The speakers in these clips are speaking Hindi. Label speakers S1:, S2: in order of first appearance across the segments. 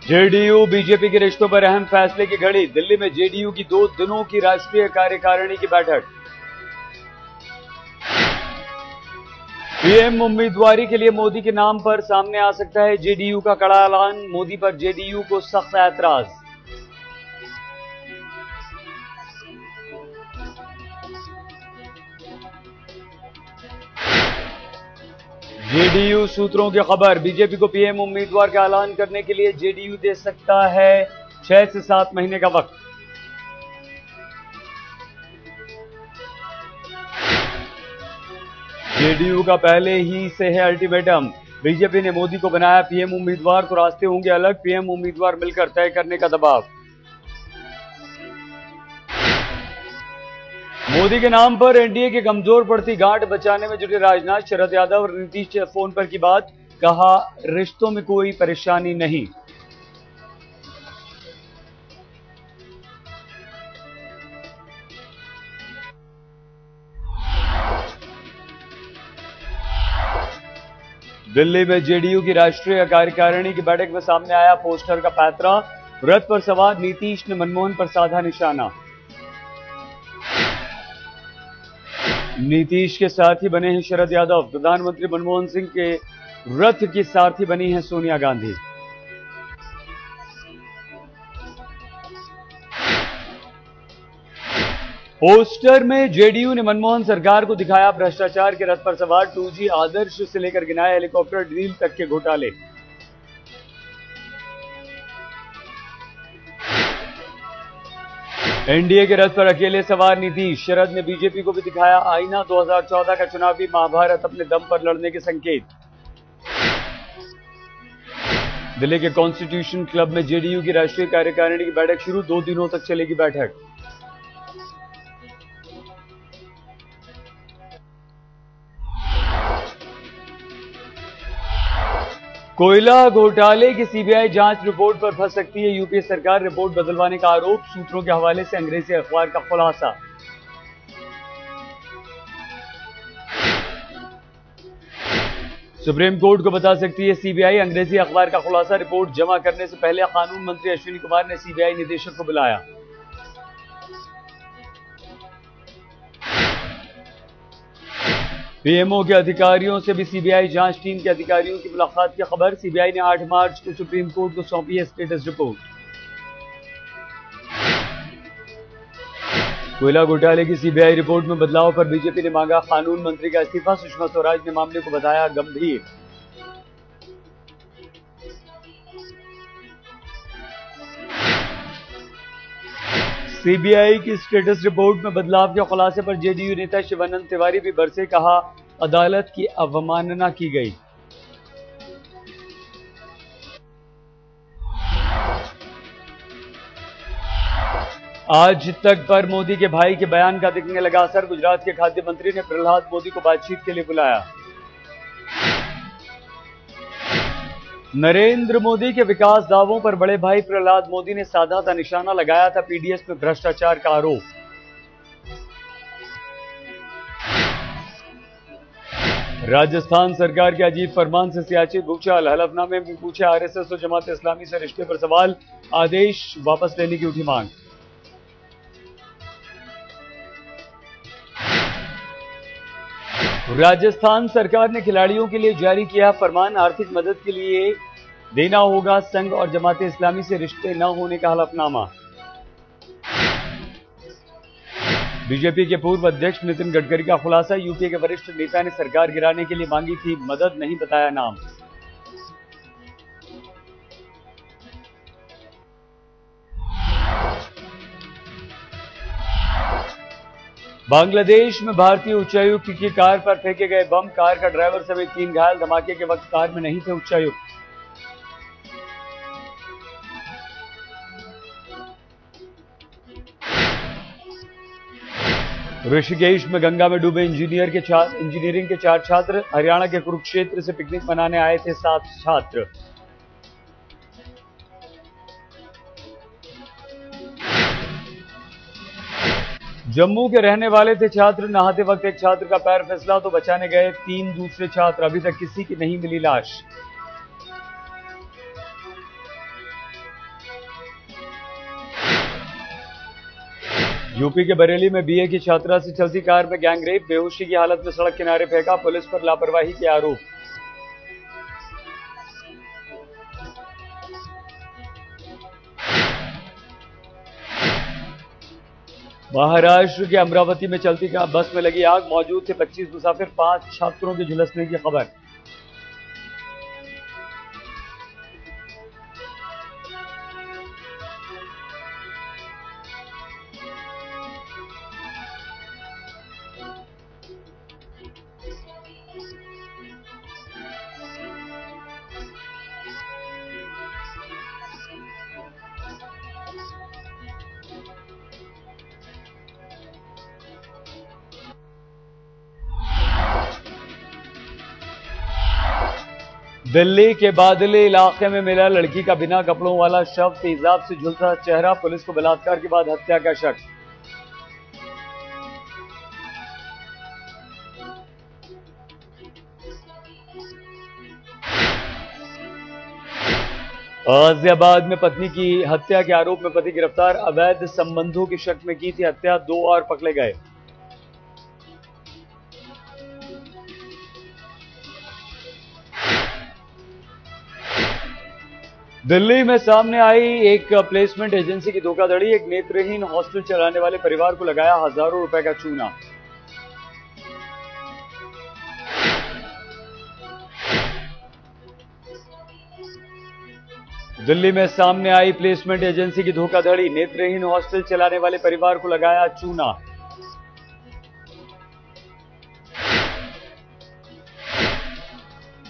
S1: जेडीयू बीजेपी के रिश्तों पर अहम फैसले की घड़ी। दिल्ली में जेडीयू की 2 दिनों की राष्ट्रीय कार्यकारिणी की बैठक। पीएम उम्मीदवारी के लिए मोदी के नाम पर सामने आ सकता है जेडीयू का कड़ा ऐलान। मोदी पर जेडीयू को सख्त ऐतराज। जेडीयू सूत्रों की खबर, बीजेपी को पीएम उम्मीदवार का ऐलान करने के लिए जेडीयू दे सकता है 6 से 7 महीने का वक्त। जेडीयू का पहले ही से है अल्टीमेटम। बीजेपी ने मोदी को बनाया पीएम उम्मीदवार तो रास्ते होंगे अलग। पीएम उम्मीदवार मिलकर तय करने का दबाव। मोदी के नाम पर एनडीए की कमजोर पड़ती गांठ बचाने में जुटे राजनाथ। शरद यादव और नीतीश फोन पर की बात, कहा रिश्तों में कोई परेशानी नहीं। दिल्ली में जेडीयू की राष्ट्रीय कार्यकारिणी की बैठक में सामने आया पोस्टर का पैतरा। रथ पर सवार नीतीश ने मनमोहन पर साधा निशाना। नीतीश के सारथी बने हैं शरद यादव। प्रधानमंत्री मनमोहन सिंह के रथ की सारथी बनी है सोनिया गांधी। पोस्टर में जेडीयू ने मनमोहन सरकार को दिखाया भ्रष्टाचार के रथ पर सवार। 2G आदर्श से लेकर गिनाए हेलीकॉप्टर डील तक के घोटाले। एनडीए के रथ पर अकेले सवार नीतीश। शरद ने बीजेपी को भी दिखाया आईना। 2014 का चुनावी महाभारत अपने दम पर लड़ने के संकेत। दिल्ली के कॉन्स्टिट्यूशन क्लब में जेडीयू की राष्ट्रीय कार्यकारिणी की बैठक शुरू। 2 दिनों तक चलेगी बैठक। कोयला घोटाले की सीबीआई जांच रिपोर्ट पर फंस सकती है यूपीए सरकार। रिपोर्ट बदलवाने का आरोप। सूत्रों के हवाले से अंग्रेजी अखबार का खुलासा। सुप्रीम कोर्ट को बता सकती है सीबीआई। अंग्रेजी अखबार का खुलासा। रिपोर्ट जमा करने से पहले कानून मंत्री अश्विनी कुमार ने सीबीआई निदेशक को बुलाया। पीएमओ के अधिकारियों से भी सीबीआई जांच टीम के अधिकारियों की मुलाकात की खबर। सीबीआई ने 8 मार्च को सुप्रीम कोर्ट को सौंपी है स्टेटस रिपोर्ट। कोयला घोटाले की सीबीआई रिपोर्ट में बदलाव पर बीजेपी ने मांगा कानून मंत्री का इस्तीफा। सुषमा स्वराज ने मामले को बताया गंभीर। सीबीआई की स्टेटस रिपोर्ट में बदलाव के खुलासे पर जेडीयू नेता शिवानंद तिवारी भी बरसे। कहा अदालत की अवमानना की गई। आज तक पर मोदी के भाई के बयान का दिखने लगा असर। गुजरात के खाद्य मंत्री ने प्रहलाद मोदी को बातचीत के लिए बुलाया। नरेंद्र मोदी के विकास दावों पर बड़े भाई प्रहलाद मोदी ने साधा था निशाना। लगाया था पीडीएस में भ्रष्टाचार का आरोप। राजस्थान सरकार के अजीब फरमान से सियाचिन भूचाल। हलफनामे में पूछे आरएसएस और जमात इस्लामी से रिश्ते पर सवाल। आदेश वापस लेने की उठी मांग। राजस्थान सरकार ने खिलाड़ियों के लिए जारी किया फरमान। आर्थिक मदद के लिए देना होगा संघ और जमात इस्लामी से रिश्ते न होने का हलफनामा। बीजेपी के पूर्व अध्यक्ष नितिन गडकरी का खुलासा। यूपीए के वरिष्ठ नेता ने सरकार गिराने के लिए मांगी थी मदद, नहीं बताया नाम। बांग्लादेश में भारतीय उच्चायुक्त की कार पर फेंके गए बम। कार का ड्राइवर समेत 3 घायल। धमाके के वक्त कार में नहीं थे उच्चायुक्त। ऋषिकेश में गंगा में डूबे इंजीनियरिंग के 4 छात्र। हरियाणा के कुरुक्षेत्र से पिकनिक मनाने आए थे 7 छात्र। जम्मू के रहने वाले थे छात्र। नहाते वक्त एक छात्र का पैर फिसला तो बचाने गए 3 दूसरे छात्र। अभी तक किसी की नहीं मिली लाश। यूपी के बरेली में बीए की छात्रा से चलती कार में गैंगरेप, बेहोशी की हालत में सड़क किनारे फेंका, पुलिस पर लापरवाही के आरोप। महाराष्ट्र के अमरावती में चलती बस में लगी आग, मौजूद थे 25 मुसाफिर, 5 छात्रों के झुलसने की खबर। दिल्ली के बादली इलाके में मिला लड़की का बिना कपड़ों वाला शव, तेजाब से झुलसा चेहरा, पुलिस को बलात्कार के बाद हत्या का शक। गाजियाबाद में पत्नी की हत्या के आरोप में पति गिरफ्तार, अवैध संबंधों के शक में की थी हत्या, 2 और पकड़े गए। दिल्ली में सामने आई एक प्लेसमेंट एजेंसी की धोखाधड़ी, एक नेत्रहीन हॉस्टल चलाने वाले परिवार को लगाया हजारों रुपए का चूना। दिल्ली में सामने आई प्लेसमेंट एजेंसी की धोखाधड़ी, नेत्रहीन हॉस्टल चलाने वाले परिवार को लगाया चूना।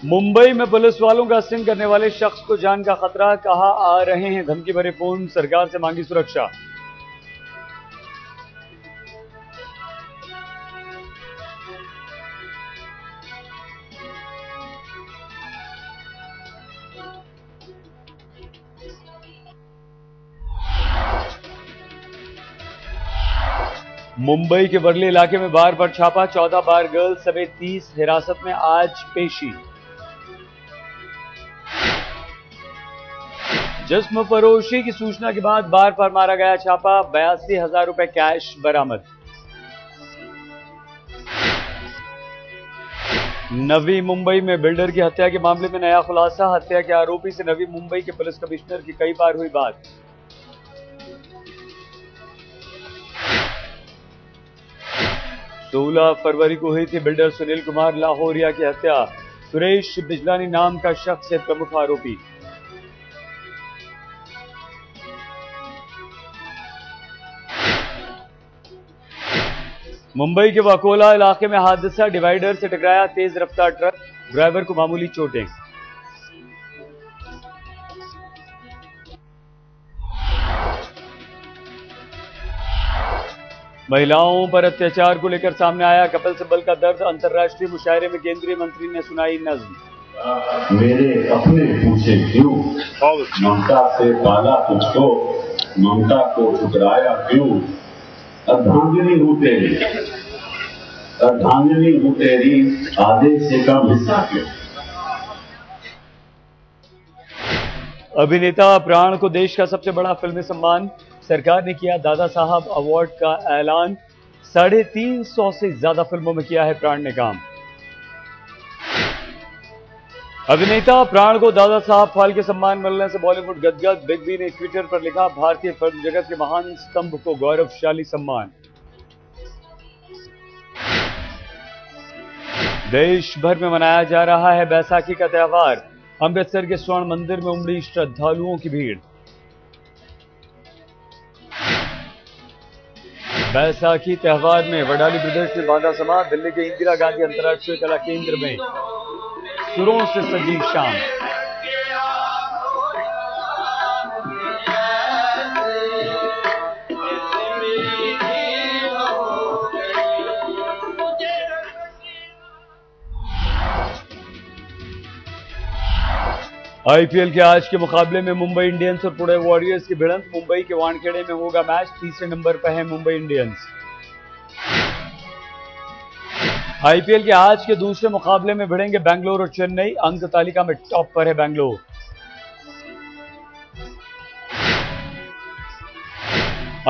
S1: मुंबई में पुलिस वालों का स्टिंग करने वाले शख्स को जान का खतरा, कहा आ रहे हैं धमकी भरे फोन, सरकार से मांगी सुरक्षा। मुंबई के वर्ली इलाके में बार पर छापा, 14 बार गर्ल्स समेत 30 हिरासत में, आज पेशी। जिस्म फरोशी की सूचना के बाद बार पर मारा गया छापा, 82,000 रुपए कैश बरामद। नवी मुंबई में बिल्डर की हत्या के मामले में नया खुलासा, हत्या के आरोपी से नवी मुंबई के पुलिस कमिश्नर की कई बार हुई बात। सोलह फरवरी को हुई थी बिल्डर सुनील कुमार लाहौरिया की हत्या, सुरेश बिजलानी नाम का शख्स है प्रमुख आरोपी। मुंबई के वाकोला इलाके में हादसा, डिवाइडर से टकराया तेज रफ्तार ट्रक, ड्राइवर को मामूली चोटें। महिलाओं पर अत्याचार को लेकर सामने आया कपिल सिब्बल का दर्द, अंतर्राष्ट्रीय मुशायरे में केंद्रीय मंत्री ने सुनाई नज्म।
S2: मेरे अपने पूछे क्यों, ममता से पाला तुझको, ममता को ठुकराया क्यों, अर्धांगिनी हूं तेरी, अर्धांगिनी हूं तेरी, आधे से कम हिस्सा क्यों।
S1: अभिनेता प्राण को देश का सबसे बड़ा फिल्मी सम्मान, सरकार ने किया दादा साहब अवार्ड का ऐलान, 350 से ज्यादा फिल्मों में किया है प्राण ने काम। अभिनेता प्राण को दादा साहब फाल्के सम्मान मिलने से बॉलीवुड गदगद, बिग बी ने ट्विटर पर लिखा, भारतीय फिल्म जगत के महान स्तंभ को गौरवशाली सम्मान। देश भर में मनाया जा रहा है बैसाखी का त्योहार, अमृतसर के स्वर्ण मंदिर में उमड़ी श्रद्धालुओं की भीड़। बैसाखी त्योहार में वडाली ब्रदर्स ने बांधा समा, दिल्ली के इंदिरा गांधी अंतर्राष्ट्रीय कला केंद्र में सुरों से सजी शाम। आईपीएल के आज के मुकाबले में मुंबई इंडियंस और पुणे वॉरियर्स की भिड़ंत, मुंबई के वानखेड़े में होगा मैच, तीसरे नंबर पर है मुंबई इंडियंस। आईपीएल के आज के दूसरे मुकाबले में भिड़ेंगे बेंगलोर और चेन्नई, अंक तालिका में टॉप पर है बेंगलोर।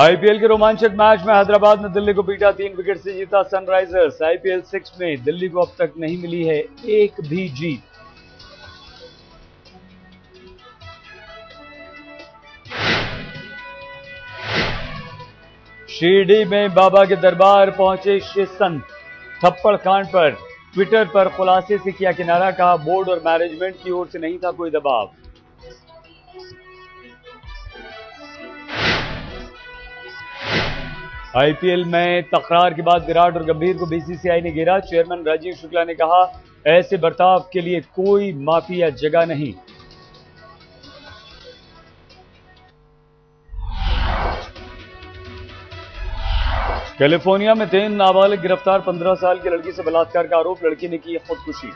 S1: आईपीएल के रोमांचक मैच में हैदराबाद ने दिल्ली को पीटा, 3 विकेट से जीता सनराइजर्स। आईपीएल 6 में दिल्ली को अब तक नहीं मिली है एक भी जीत। शिरडी में बाबा के दरबार पहुंचे शिव संत। थप्पड़ कांड पर ट्विटर पर खुलासे से किया किनारा, कहा बोर्ड और मैनेजमेंट की ओर से नहीं था कोई दबाव। आईपीएल में तकरार के बाद विराट और गंभीर को बीसीसीआई ने घेरा। चेयरमैन राजीव शुक्ला ने कहा ऐसे बर्ताव के लिए कोई माफी या जगह नहीं। कैलिफोर्निया में 3 नाबालिग गिरफ्तार, 15 साल की लड़की से बलात्कार का आरोप, लड़की ने की खुदकुशी।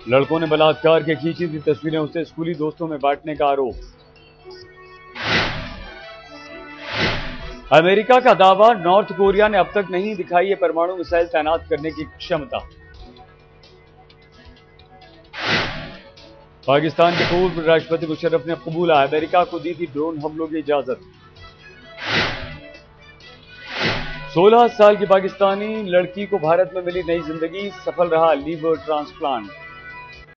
S1: लड़कों ने बलात्कार के खींची थी तस्वीरें, उसे स्कूली दोस्तों में बांटने का आरोप। अमेरिका का दावा, नॉर्थ कोरिया ने अब तक नहीं दिखाई है परमाणु मिसाइल तैनात करने की क्षमता। पाकिस्तान के पूर्व राष्ट्रपति मुशर्रफ ने कबूला, अमेरिका को दी थी ड्रोन हमलों की इजाजत। 16 साल की पाकिस्तानी लड़की को भारत में मिली नई जिंदगी, सफल रहा लीवर ट्रांसप्लांट।